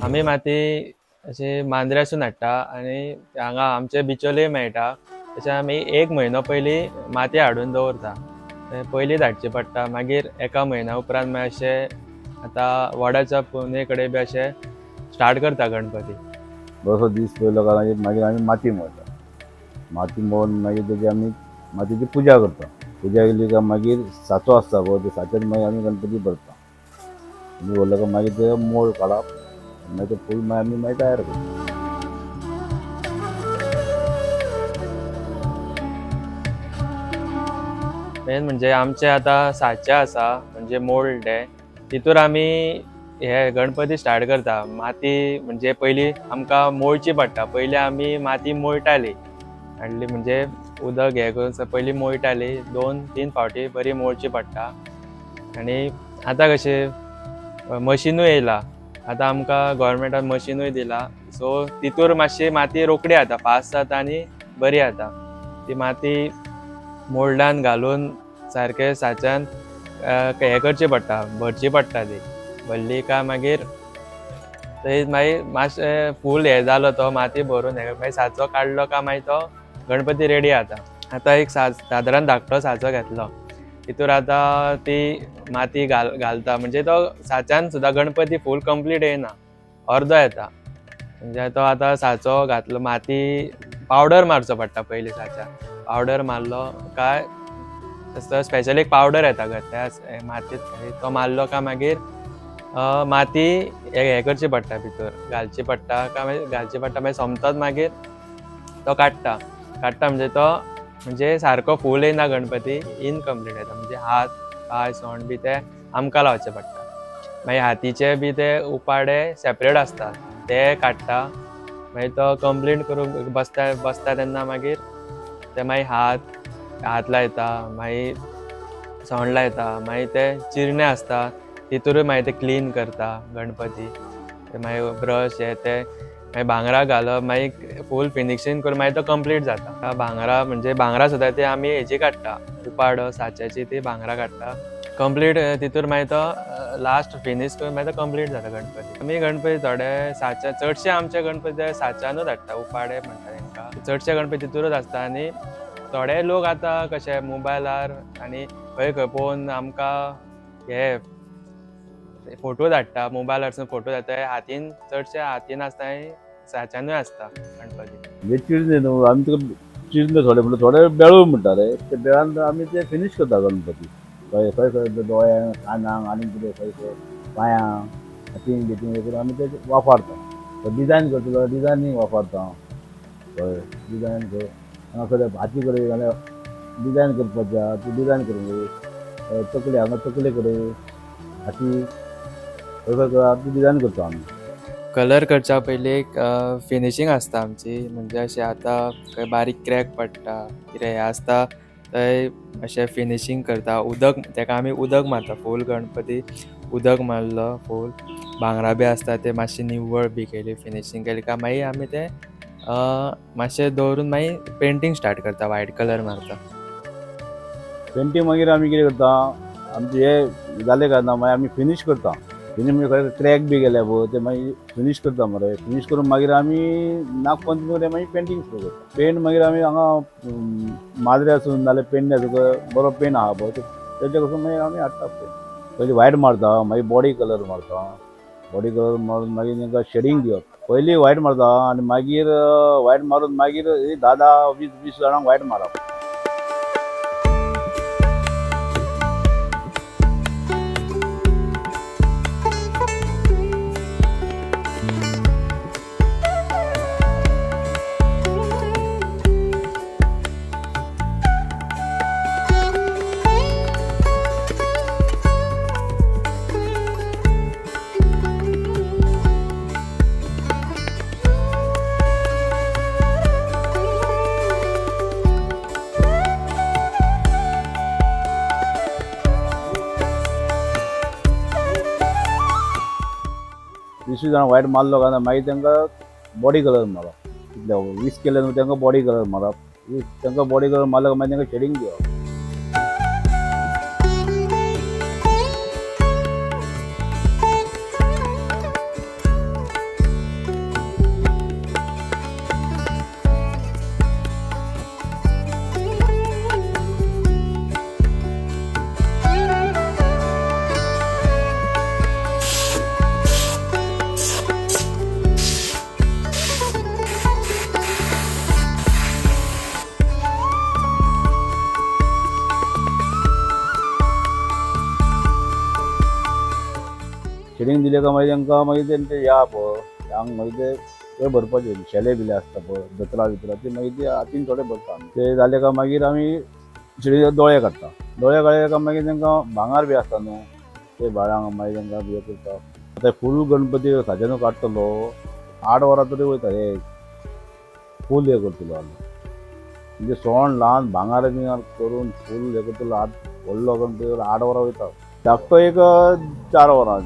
आम्ही माती अशी मांद्र्यासून हाडटा आणि हांगा आमचे बिचोले मेळटा तशें आमी 1 म्हयनो पयलीं माती हाडून दवरता. पयलीं धाडची पडटा मागीर एका म्हयन्या उपरांत मागीर अशें आतां वडाच्या पोंदे कडेन बी अशें स्टार्ट करता गणपती. बसो दीस पयलो काय मागीर आमी माती मळटा. माती मळून मागीर तेजी आमी मातयेची पुजा करता. पुजा केली काय मागीर साचो आसता पळय ते साच्यान मागीर आमी गणपती भरता. आमी भरलो काय मागीर ते मोळ काडप मागीर ते फूल मागीर आमी मागीर तयार करता. मेन म्हणजे आमचे आतां साचे आसा म्हणजे मोल्ड तितूर आमी हे गणपती स्टार्ट करता. माती म्हणजे पयलीं आमकां मोळची पडटा. पयलीं आमी माती मोळटाली हाडली म्हणजे उदक हे करून पयलीं मोळटाली 2-3 फावटी बरी मोळची पडटा. आनी आतां कशें मशिनूय येयला. आतां आमकां गव्हर्मेंटान मशिनूय दिला सो तितूर मातशी माती रोखडी जाता, फास्ट जाता आनी बरी जाता. ती माती मोल्डान घालून सारके साच्यान हे करची पडटा, भरची पडटा ती. भरली काय मागीर थंय मागीर मातशें फूल हे जालो तो माती भरून हे मागीर साचो काडलो काय मागीर तो गणपती रेडी जाता. आतां एक सादारण धाकटो साचो घेतलो तितूर आतां ती माती घालता म्हणजे तो साच्यान सुद्दां गणपती फूल कंप्लीट येयना, अर्दो येता. म्हणजे तो आतां साचो घातलो माती पावडर मारचो पडटा पयलीं साच्यान. पावडर मारलो काय स्पेशल एक पावडर येता त्या मातीत तो मारलो काय मागीर माती हे करची पडटा भितर घालची पडटा काय घालची पडटा मागीर सोमतोच मागीर तो काडटा म्हणजे तो म्हणजे सारको फूल येना गणपती इनकम्प्लीट येता. म्हणजे हात पाय सोंड बी ते आमकां लावचे पडटा. मागीर हातीचे बी ते उपाडे सेपरेट आसता ते काडटा. मागीर तो कंप्लीट करून बसता तेन्ना मागीर ते मागीर हात लायता, मागीर सोंड लायता, मागीर ते चिरणे आसता तितूरूय मागीर ते क्लीन करता गणपती. मागीर ब्रश हे ते मागीर भांगरा घालप मागीर फूल फिनिशिंग करून मागीर तो कंप्लीट जाता. भांगरा म्हणजे भांगरा सुद्दां ती आमी हेजी काडटा उपाडो साच्याची ती भांगरा काडटा कंप्लीट तितूर मागीर तो लास्ट फिनीश करून मागीर तो कंप्लीट जाता गणपती. आमी गणपती थोडे साच्या चडशे आमचे गणपती साच्यानूच हाडटा उपाडे म्हणटा तांकां. चडशे गणपती तितूरच आसता आनी थोडे लोक आतां कशे मोबायलार आनी खंय खंय पळोवन आमकां हे फोटो धाडटा मोबायलारसून फोटो धाडटा. हातीन चडशे हातीन आसता आनी साच्यानूय आसता गणपती. म्हणजे चिरणे न्हू आमी तुका चिरणे थोडे म्हणटा थोडे बेळूय म्हणटाले ते बेळान आमी ते फिनीश करता गणपती. खंय खंय खंय दोळ्यांक कानाक आनी कितें खंय खंय पांयांक हातीन बितीन हे करून आमी ते वापरता. डिजायन करतलो डिजायनींग वापरता. कळ्ळें डिजायन कर हांगा खंय हाती कडेन जाल्यार डिजायन करपाचें ती डिजायन करूंक तकले हांगा तकले कडेन हाती खंय खंय ती डिजायन करता आमी. कलर करच्या पयलीं एक फिनिशींग आसता आमची म्हणजे अशें आतां खंय बारीक क्रॅक पडटा कितें हें आसता थंय अशें फिनिशींग करता. उदक ताका आमी उदक मारता फूल गणपती उदक मारलो फूल भांगरा बी आसता ते मातशी निव्वळ बी केली फिनिशींग केली काय मागीर आमी ते मातशें दवरून मागीर पेंटींग स्टार्ट करता व्हायट कलर मारता. पेंटींग मागीर आमी कितें करता आमचे हे जालें काय ना मागीर आमी फिनीश करता. फिनीश म्हणजे खंय क्रॅक बी गेल्या पळय ते मागीर फिनीश करता मरे. फिनीश करून मागीर आमी नागपंचमी कडेन मागीर पेंटींग सुरू करता. पेंट मागीर आमी हांगा माजऱ्यासून नाल्यार पेडण्या तुका बरो पेंट आहा पळय तेजे कडसून मागीर आमी हाडटा पेंट. पयलीं व्हायट मारता मागीर बॉडी कलर मारता. बॉडी कलर मारून मागीर तांकां शेडींग दिवप. पयलीं व्हायट मारता आनी मागीर व्हायट मारून मागीर 10-20 जाणांक व्हायट मारप. वीस जाणां व्हायट मारलो काय ना मागीर तांकां बॉडी कलर मारप. कितले 20 केले न्हू तांकां बॉडी कलर मारप. तांकां बॉडी कलर मारलो मागीर तांकां शेडींग दिवप. शेडींग दिले काय मागीर तांकां मागीर तेंचे या पळय हांग मागीर ते भरपाचे शेले बिले आसता पळय दोतोरा बितोरा ते मागीर ते हातीन थोडे भरता ते जाले काय मागीर आमी शेडीचे दोळे काडटा दोळे काडले काय मागीर तांकां भांगर बी आसता न्हू ते भांगांक मागीर तांकां हे करता आतां फूल गणपती साजानू काडटलो 8 वरां तरी वयता हे फूल हे करतलो म्हणजे सण ल्हान भांगर बी करून फूल हे करतलो व्हडलो गणपती 8 वरां वयता धाकटो एक 4 वरां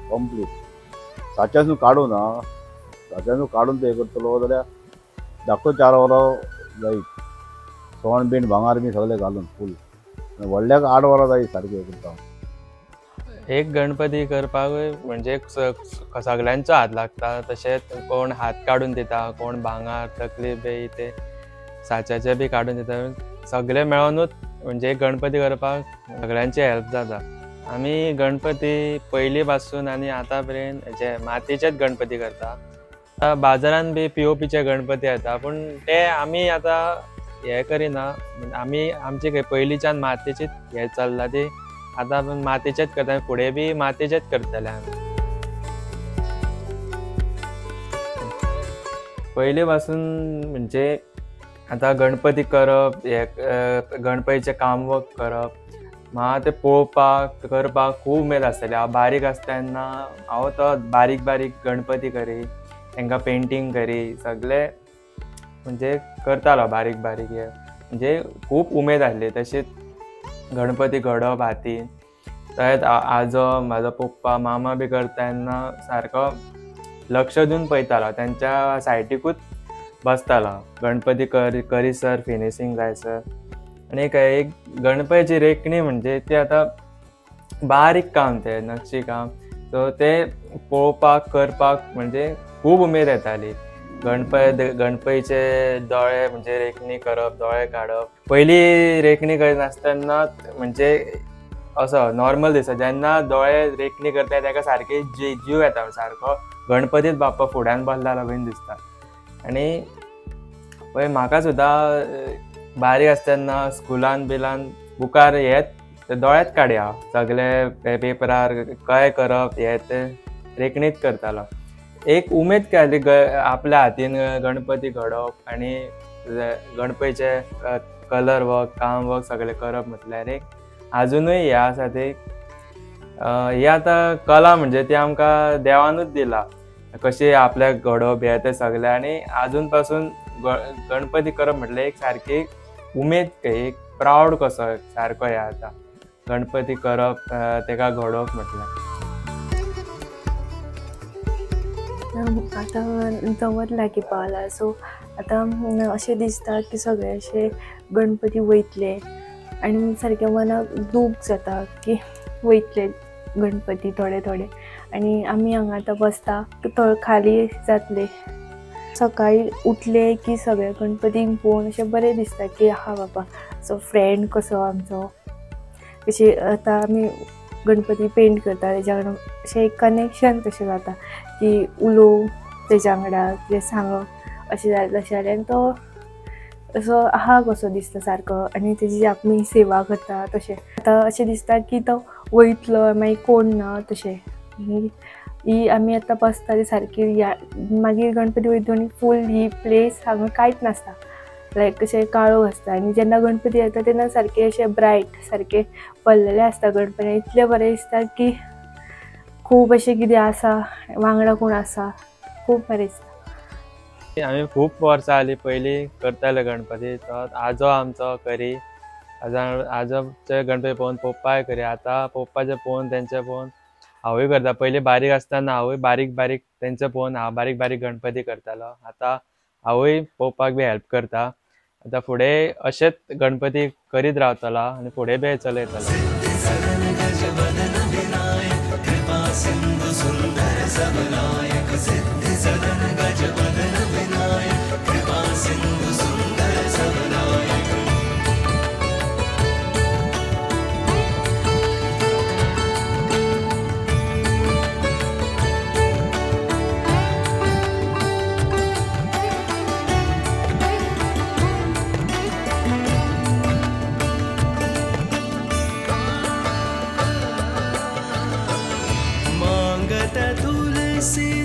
कंप्लीट साच्यासून काडून साच्यासून काडून ते हे करतलो जाल्यार धाकटो 4 वरां जायी सण बीन भांगर बी सगळें घालून फूल व्हडल्याक 8 वरां जायी सारकें हे करता एक गणपती करपाक म्हणजे सगळ्यांचो हात लागता तशेंच कोण हात काडून दिता कोण भांगर तकली बी ते साच्याचे बी काडून दिता सगळे मेळोनूच म्हणजे गणपती करपाक सगळ्यांची हेल्प जाता आमी गणपती पयलीं पासून आनी आतां पर्यंत जे मातयेचेच गणपती करता बाजारान बी POPचे गणपती येता पूण ते आमी आतां हे करिना आमी आमची पयलींच्यान मातयेचीच हे चल्ला ती आतां आपूण मातयेचेच करता फुडें बी मातयेचेच करतले आमी पयलीं पासून म्हणजे आतां गणपती करप हे गणपतीचें काम वर्क करप म्हाका ते पळोवपाक करपाक खूब उमेद आसताली हांव बारीक आसता तेन्ना हांव तो बारीक बारीक गणपती करी तांकां पेंटींग करी सगळे म्हणजे करतालो बारीक बारीक हे म्हणजे खूब उमेद आसली तशीच गणपती घडोवप हातीन तशेंच आजो म्हाजो पप्पा मामा बी करता तेन्ना सारको लक्ष दिवन पळयतालो तेंच्या सायडीकूच बसतालो गणपती करीसर फिनिशींग जायसर आनी एक गणपतीची रेखणी म्हणजे ती आतां बारीक काम ते नक्षी काम सो ते पळोवपाक करपाक म्हणजे खूब उमेद येताली गणपतीचे दोळे म्हणजे रेखणी करप दोळे काडप पयलीं रेखणी करिनासतना म्हणजे असो नॉर्मल दिसता जेन्ना दोळे रेखणी करता तेका सारकी जीव येता सारको गणपतीच बाप्पा फुड्यान बसलेलो बीन दिसता आनी पळय म्हाका सुद्दां बारीक आसतना स्कुलान बिलान बुकार हेच ते दोळेच काडया सगळे पेपरार काय करप हे ते रेखणीच करतालो एक उमेद केली आपल्या हातीन गणपती घडोवप आनी गणपतीचे कलर वर्क काम वर्क सगळें करप म्हटल्यार एक आजुनूय हे आसा ते ही आतां कला म्हणजे ती आमकां देवानूच दिला कशी आपल्याक घडोवप हे ते सगळें आनी आजून पासून गणपती करप म्हटल्यार एक सारकी उमेद एक प्रावड कसो सारको हे आतां गणपती करप तेका घडोवप म्हटल्यार आतां चवथ लागीं पावला सो आतां अशें दिसता की सगळे अशे गणपती वयतले आनी सारकें मनाक दूख जाता की वयतले गणपती थोडे थोडे आनी आमी हांगा आतां बसता खाली जातले सकाळीं उठले की सगळे गणपतीक पळोवन अशें बरें दिसता की हा बाबा सो फ्रेंड कसो आमचो कशी आतां आमी गणपती पेंट करता तेज्या वांगडा अशें एक कनेक्शन कशें जाता की उलोवं तेज्या वांगडा कितें सांगप अशें जालें तशें जालें आनी तो असो आहा कसो दिसता सारको आनी तेजी आमी सेवा करता तशें आतां अशें दिसता की तो वयतलो मागीर कोण ना तशें ही आमी आतां बसता ती सारकी मागीर गणपती वयतलो आनी फूल ही प्लेस हांगा कांयच नासता लायक अशें काळोख आसता आनी जेन्ना गणपती येता तेन्ना सारकें अशें ब्रायट सारकें भरलेलें आसता गणपती इतलें बरें दिसता की खूब अशें कितें आसा वांगडा कोण आसा खूब बरें दिसता आमी खूब वर्सां जालीं पयलीं करताले गणपती तो आजो आमचो करी आजोचे गणपती पळोवन पप्पाय करी आतां पप्पाचे पळोवन तेंचे पळोवन हांवूय करता पयलीं बारीक आसतना हांवूय बारीक बारीक तेंचे पळोवन हांव बारीक बारीक गणपती करतालो आतां हांवूय पळोवपाक बी हेल्प करता आतां फुडें अशेंच गणपती करीत रावतलो आनी फुडें बी चलयतलो से